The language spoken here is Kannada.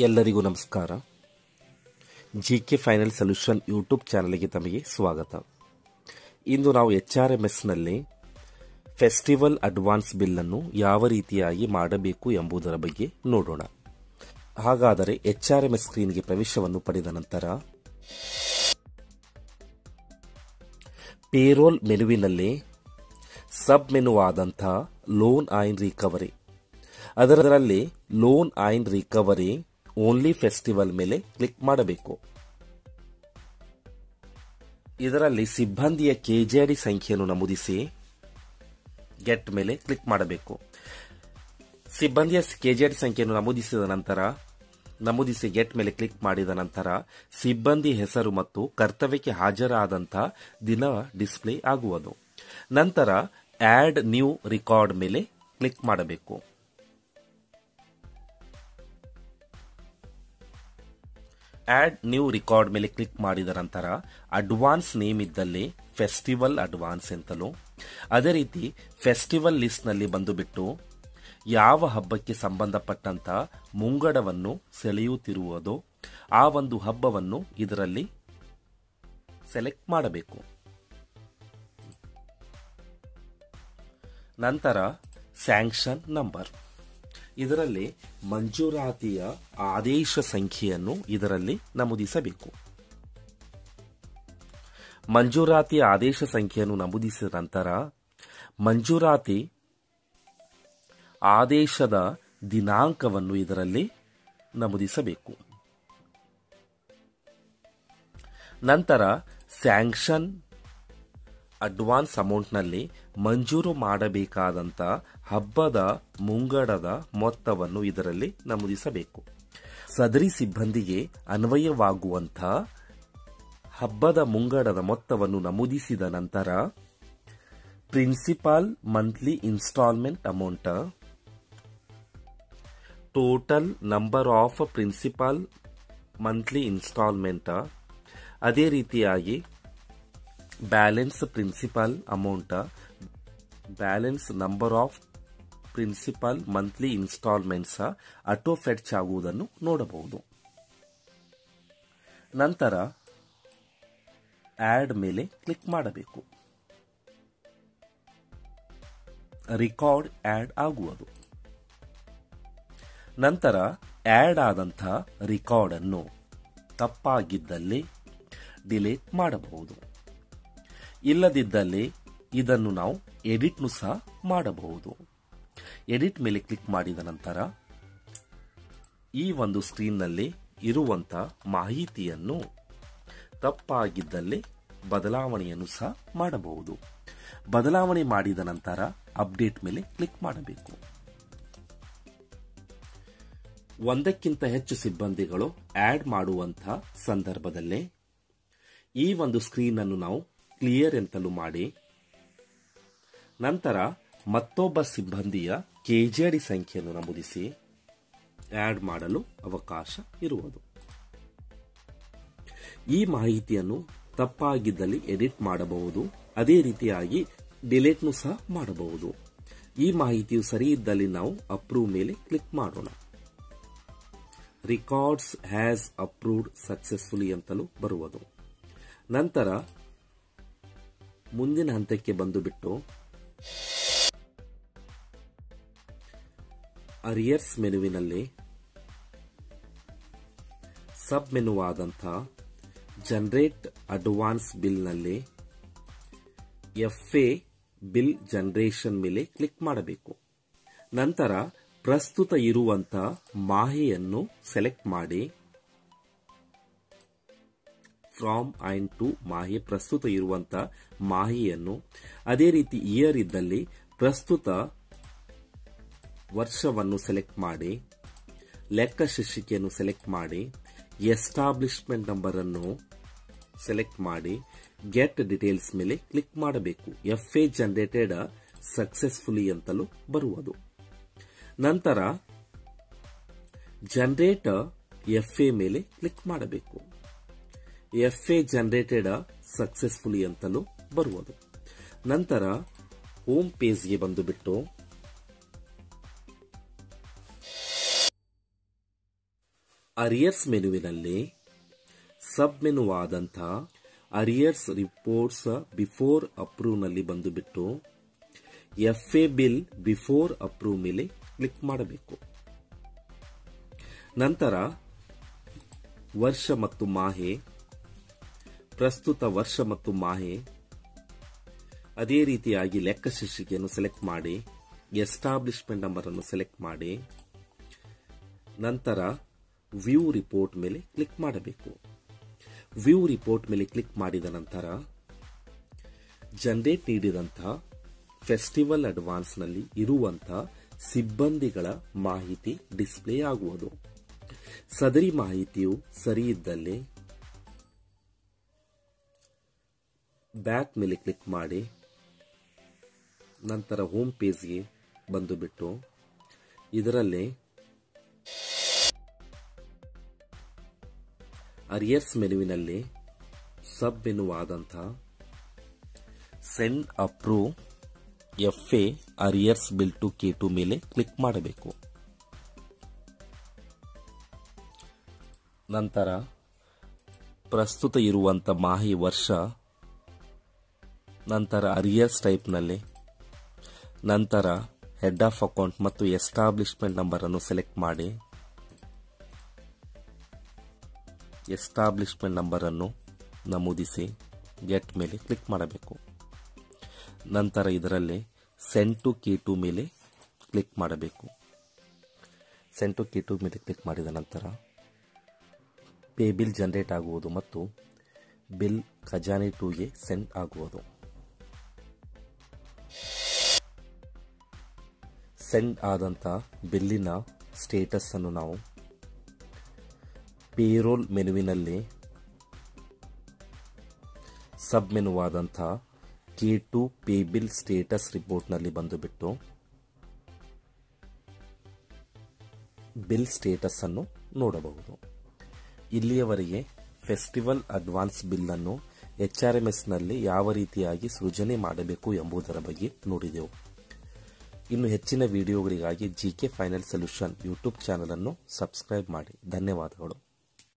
ಎಲ್ಲರಿಗೂ ನಮಸ್ಕಾರ. ಜಿಕೆ ಫೈನಲ್ ಸೊಲ್ಯೂಷನ್ ಯೂಟ್ಯೂಬ್ ಚಾನಲ್ಗೆ ತಮಗೆ ಸ್ವಾಗತ. ಇಂದು ನಾವು HRMSನಲ್ಲಿ ಫೆಸ್ಟಿವಲ್ ಅಡ್ವಾನ್ಸ್ ಬಿಲ್ ಅನ್ನು ಯಾವ ರೀತಿಯಾಗಿ ಮಾಡಬೇಕು ಎಂಬುದರ ಬಗ್ಗೆ ನೋಡೋಣ. ಹಾಗಾದರೆ HRMS ಸ್ಕ್ರೀನ್ಗೆ ಪ್ರವೇಶವನ್ನು ಪಡೆದ ನಂತರ ಪೇರೋಲ್ ಮೆನುವಿನಲ್ಲಿ ಸಬ್ ಮೆನು ಆದಂತಹ ಲೋನ್ ಆ್ಯಂಡ್ ರಿಕವರಿ, ಅದರಲ್ಲಿ loan and recovery only festival ಮೇಲೆ ಕ್ಲಿಕ್ ಮಾಡಬೇಕು. ಇದರಲ್ಲಿ ಸಿಬ್ಬಂದಿಯ KJD ಸಂಖ್ಯೆಯನ್ನು ನಮೂದಿಸಿ ಗೆಟ್ ಮೇಲೆ ಕ್ಲಿಕ್ ಮಾಡಬೇಕು. ಸಿಬ್ಬಂದಿಯ KJD ಸಂಖ್ಯೆಯನ್ನು ನಮೂದಿಸಿ ಗೆಟ್ ಮೇಲೆ ಕ್ಲಿಕ್ ಮಾಡಿದ ನಂತರ ಸಿಬ್ಬಂದಿ ಹೆಸರು ಮತ್ತು ಕರ್ತವ್ಯಕ್ಕೆ ಹಾಜರಾದಂತಹ ದಿನ ಡಿಸ್ಪ್ಲೇ ಆಗುವುದು. ನಂತರ ಆಡ್ ನ್ಯೂ ರೆಕಾರ್ಡ್ ಮೇಲೆ ಕ್ಲಿಕ್ ಮಾಡಬೇಕು. ಆಡ್ ನ್ಯೂ ರೆಕಾರ್ಡ್ ಮೇಲೆ ಕ್ಲಿಕ್ ಮಾಡಿದ ನಂತರ ಅಡ್ವಾನ್ಸ್ ನೇಮ್ ಇದ್ದಲ್ಲಿ ಫೆಸ್ಟಿವಲ್ ಅಡ್ವಾನ್ಸ್ ಎಂತಲೂ, ಅದೇ ರೀತಿ ಫೆಸ್ಟಿವಲ್ ಲಿಸ್ಟ್ ನಲ್ಲಿ ಬಂದುಬಿಟ್ಟು ಯಾವ ಹಬ್ಬಕ್ಕೆ ಸಂಬಂಧಪಟ್ಟಂತ ಮುಂಗಡವನ್ನು ಸೆಳೆಯುತ್ತಿರುವುದೋ ಆ ಒಂದು ಹಬ್ಬವನ್ನು ಇದರಲ್ಲಿ ಸೆಲೆಕ್ಟ್ ಮಾಡಬೇಕು. ನಂತರ ಸ್ಯಾಂಕ್ಷನ್ ನಂಬರ್, ಇದರಲ್ಲಿ ಮಂಜೂರಾತಿಯ ಆದೇಶ ಸಂಖ್ಯೆಯನ್ನು ಇದರಲ್ಲಿ ನಮೂದಿಸಬೇಕು. ಮಂಜೂರಾತಿಯ ಆದೇಶ ಸಂಖ್ಯೆಯನ್ನು ನಮೂದಿಸಿದ ನಂತರ ಮಂಜೂರಾತಿ ಆದೇಶದ ದಿನಾಂಕವನ್ನು ಇದರಲ್ಲಿ ನಮೂದಿಸಬೇಕು. ನಂತರ ಸ್ಯಾಂಕ್ಷನ್ ಅಡ್ವಾನ್ಸ್ ಅಮೌಂಟ್ನಲ್ಲಿ ಮಂಜೂರು ಮಾಡಬೇಕಾದಂತ ಹಬ್ಬದ ಮುಂಗಡದ ಮೊತ್ತವನ್ನು ಇದರಲ್ಲಿ ನಮೂದಿಸಬೇಕು. ಸದರಿ ಸಿಬ್ಬಂದಿಗೆ ಅನ್ವಯವಾಗುವಂತ ಹಬ್ಬದ ಮುಂಗಡದ ಮೊತ್ತವನ್ನು ನಮೂದಿಸಿದ ನಂತರ principal monthly instalment amount, total number of principal monthly instalment, ಅದೇ ರೀತಿಯಾಗಿ balance principal amount, balance number of principal monthly instalments auto fetch ಆಗುವುದನ್ನು ನೋಡಬಹುದು. ನಂತರ ಆಡ್ ಮೇಲೆ ಕ್ಲಿಕ್ ಮಾಡಬೇಕು. ರೆಕಾರ್ಡ್ ಆಡ್ ಆಗುವುದು. ನಂತರ ಆಡ್ ಆದಂತಹ ರೆಕಾರ್ಡ್ ಅನ್ನು ತಪ್ಪಾಗಿದ್ದಲ್ಲಿ ಡಿಲೀಟ್ ಮಾಡಬಹುದು. ಇಲ್ಲದಿದ್ದಲ್ಲಿ ಇದನ್ನು ನಾವು ಎಡಿಟ್ನು ಸಹ ಮಾಡಬಹುದು. ಎಡಿಟ್ ಮೇಲೆ ಕ್ಲಿಕ್ ಮಾಡಿದ ನಂತರ ಈ ಒಂದು ಸ್ಕ್ರೀನ್ನಲ್ಲಿ ಇರುವಂತ ಮಾಹಿತಿಯನ್ನು ತಪ್ಪಾಗಿದ್ದಲ್ಲಿ ಬದಲಾವಣೆಯನ್ನು ಸಹ ಮಾಡಬಹುದು. ಬದಲಾವಣೆ ಮಾಡಿದ ನಂತರ ಅಪ್ಡೇಟ್ ಮೇಲೆ ಕ್ಲಿಕ್ ಮಾಡಬೇಕು. ಒಂದಕ್ಕಿಂತ ಹೆಚ್ಚು ಸಿಬ್ಬಂದಿಗಳು ಆಡ್ ಮಾಡುವಂತಹ ಸಂದರ್ಭದಲ್ಲಿ ಈ ಒಂದು ಸ್ಕ್ರೀನ್ ಅನ್ನು ನಾವು ಕ್ಲಿಯರ್ ಎಂತಲೂ ಮಾಡಿ ನಂತರ ಮತ್ತೊಬ್ಬ ಸಿಬ್ಬಂದಿಯ KJD ಸಂಖ್ಯೆಯನ್ನು ನಮೂದಿಸಿ ಆಡ್ ಮಾಡಲು ಅವಕಾಶ ಇರುವುದು. ಈ ಮಾಹಿತಿಯನ್ನು ತಪ್ಪಾಗಿದ್ದಲ್ಲಿ ಎಡಿಟ್ ಮಾಡಬಹುದು, ಅದೇ ರೀತಿಯಾಗಿ ಡಿಲೀಟ್ನು ಸಹ ಮಾಡಬಹುದು. ಈ ಮಾಹಿತಿಯು ಸರಿ ಇದ್ದಲ್ಲಿ ನಾವು ಅಪ್ರೂವ್ ಮೇಲೆ ಕ್ಲಿಕ್ ಮಾಡೋಣ. ರೆಕಾರ್ಡ್ಸ್ ಹ್ಯಾಸ್ ಅಪ್ರೂವ್ಡ್ ಸಕ್ಸೆಸ್ಫುಲಿ ಅಂತಲೂ ಬರುವುದು. ನಂತರ ಮುಂದಿನ ಹಂತಕ್ಕೆ ಬಂದುಬಿಟ್ಟು ಅರಿಯರ್ಸ್ ಮೆನುವಿನಲ್ಲಿ ಸಬ್ ಮೆನು ಆದಂತಹ ಜನರೇಟ್ ಅಡ್ವಾನ್ಸ್ ಬಿಲ್ ನಲ್ಲಿ FA ಬಿಲ್ ಜನರೇಷನ್ ಮೇಲೆ ಕ್ಲಿಕ್ ಮಾಡಬೇಕು. ನಂತರ ಪ್ರಸ್ತುತ ಇರುವಂತಹ ಮಾಹಿತಿಯನ್ನು ಸೆಲೆಕ್ಟ್ ಮಾಡಿ ಫ್ರಾಮ್ ಅಂಡ್ ಟು ಮಾಹಿ, ಪ್ರಸ್ತುತ ಇರುವಂತಹ ಮಾಹಿತಿಯನ್ನು, ಅದೇ ರೀತಿ ಇಯರ್ ಇದ್ದಲ್ಲಿ ಪ್ರಸ್ತುತ ವರ್ಷವನ್ನು ಸೆಲೆಕ್ಟ್ ಮಾಡಿ, ಲೆಕ್ಕ ಶೀರ್ಷಿಕೆಯನ್ನು ಸೆಲೆಕ್ಟ್ ಮಾಡಿ, ಎಸ್ಟಾಬ್ಲಿಷ್ಮೆಂಟ್ ನಂಬರ್ ಅನ್ನು ಸೆಲೆಕ್ಟ್ ಮಾಡಿ ಗೆಟ್ ಡೀಟೇಲ್ಸ್ ಮೇಲೆ ಕ್ಲಿಕ್ ಮಾಡಬೇಕು. FA ಜನರೇಟೆಡ್ ಸಕ್ಸೆಸ್ಫುಲಿ ಅಂತಲೂ ಬರುವುದು. ನಂತರ ಜನರೇಟ್ FA ಮೇಲೆ ಕ್ಲಿಕ್ ಮಾಡಬೇಕು. FA ಜನರೇಟೆಡ್ ಸಕ್ಸೆಸ್ಫುಲಿ ಅಂತಲೂ ಬರುವುದು. ನಂತರ ಹೋಮ್ ಪೇಜ್ಗೆ ಬಂದುಬಿಟ್ಟು ಅರಿಯರ್ಸ್ ಮೆನುವಿನಲ್ಲಿ ಸಬ್ ಮೆನು ಆದಂಥ ಅರಿಯರ್ಸ್ ರಿಪೋರ್ಟ್ಸ್ ಬಿಫೋರ್ ಅಪ್ರೂವ್ ನಲ್ಲಿ ಬಂದುಬಿಟ್ಟು FA ಬಿಲ್ ಬಿಫೋರ್ ಅಪ್ರೂವ್ ಮೇಲೆ ಕ್ಲಿಕ್ ಮಾಡಬೇಕು. ನಂತರ ವರ್ಷ ಮತ್ತು ಮಾಹೆ, ಪ್ರಸ್ತುತ ವರ್ಷ ಮತ್ತು ಮಾಹೆ, ಅದೇ ರೀತಿಯಾಗಿ ಲೆಕ್ಕ ಶೀರ್ಷಿಕೆಯನ್ನು ಸೆಲೆಕ್ಟ್ ಮಾಡಿ, ಎಸ್ಟಾಬ್ಲಿಷ್ಮೆಂಟ್ ನಂಬರ್ ಅನ್ನು ಸೆಲೆಕ್ಟ್ ಮಾಡಿ, ನಂತರ ವ್ಯೂ ರಿಪೋರ್ಟ್ ಮೇಲೆ ಕ್ಲಿಕ್ ಮಾಡಬೇಕು. ವ್ಯೂ ರಿಪೋರ್ಟ್ ಮೇಲೆ ಕ್ಲಿಕ್ ಮಾಡಿದ ನಂತರ ಜನರೇಟ್ ನೀಡಿದಂತಹ ಫೆಸ್ಟಿವಲ್ ಅಡ್ವಾನ್ಸ್ ನಲ್ಲಿ ಇರುವಂತಹ ಸಿಬ್ಬಂದಿಗಳ ಮಾಹಿತಿ ಡಿಸ್ಪ್ಲೇ ಆಗುವುದು. ಸದರಿ ಮಾಹಿತಿಯು ಸರಿ ಇದ್ದಲ್ಲಿ ಬ್ಯಾಕ್ ಮೇಲೆ ಕ್ಲಿಕ್ ಮಾಡಿ ನಂತರ ಹೋಮ್ ಪೇಜ್ಗೆ ಬಂದುಬಿಟ್ಟು ಇದರಲ್ಲಿ ಅರಿಯರ್ಸ್ ಮೆನುವಿನಲ್ಲಿ ಸಬ್ ಮೆನು ಆದಂತಹ send approve FA arrears bill to K2 ಮೇಲೆ ಕ್ಲಿಕ್ ಮಾಡಬೇಕು. ನಂತರ ಪ್ರಸ್ತುತ ಇರುವಂತ ಮಾಹಿ ವರ್ಷ, ನಂತರ ಅರಿಯರ್ಸ್ ಟೈಪ್ನಲ್ಲಿ, ನಂತರ ಹೆಡ್ ಆಫ್ ಅಕೌಂಟ್ ಮತ್ತು ಎಸ್ಟಾಬ್ಲಿಷ್ಮೆಂಟ್ ನಂಬರ್ ಅನ್ನು ಸೆಲೆಕ್ಟ್ ಮಾಡಿ ಎಸ್ಟಾಬ್ಲಿಷ್ಮೆಂಟ್ ನಂಬರ್ ಅನ್ನು ನಮೂದಿಸಿ ಗೆಟ್ ಮೇಲೆ ಕ್ಲಿಕ್ ಮಾಡಬೇಕು. ನಂತರ ಇದರಲ್ಲಿ ಸೆಂಡ್ ಟು K2 ಮೇಲೆ ಕ್ಲಿಕ್ ಮಾಡಬೇಕು. ಸೆಂಡ್ ಟು K2 ಮೇಲೆ ಕ್ಲಿಕ್ ಮಾಡಿದ ನಂತರ ಪೇ ಬಿಲ್ ಜನರೇಟ್ ಆಗುವುದು ಮತ್ತು ಬಿಲ್ ಖಜಾನೆ 2ಗೆ ಸೆಂಡ್ ಆಗುವುದು. ಸೆಂಡ್ ಆದಂಥ ಬಿಲ್ಲಿನ ಸ್ಟೇಟಸ್ ಅನ್ನು ನಾವು ಪೇರೋಲ್ ಮೆನುವಿನಲ್ಲಿ ಸಬ್ ಮೆನುವಾದಂಥ K2 pay bill status report ನಲ್ಲಿ ಬಂದುಬಿಟ್ಟು ಬಿಲ್ ಸ್ಟೇಟಸ್ ಅನ್ನು ನೋಡಬಹುದು. ಇಲ್ಲಿಯವರೆಗೆ ಫೆಸ್ಟಿವಲ್ ಅಡ್ವಾನ್ಸ್ ಬಿಲ್ ಅನ್ನು HRMS ನಲ್ಲಿ ಯಾವ ರೀತಿಯಾಗಿ ಸೃಜನೆ ಮಾಡಬೇಕು ಎಂಬುದರ ಬಗ್ಗೆ ನೋಡಿದೆವು. ಇನ್ನು ಹೆಚ್ಚಿನ ವಿಡಿಯೋಗಳಿಗಾಗಿ GK final solution YouTube channel ಅನ್ನು ಸಬ್ಸ್ಕ್ರೈಬ್ ಮಾಡಿ. ಧನ್ಯವಾದಗಳು.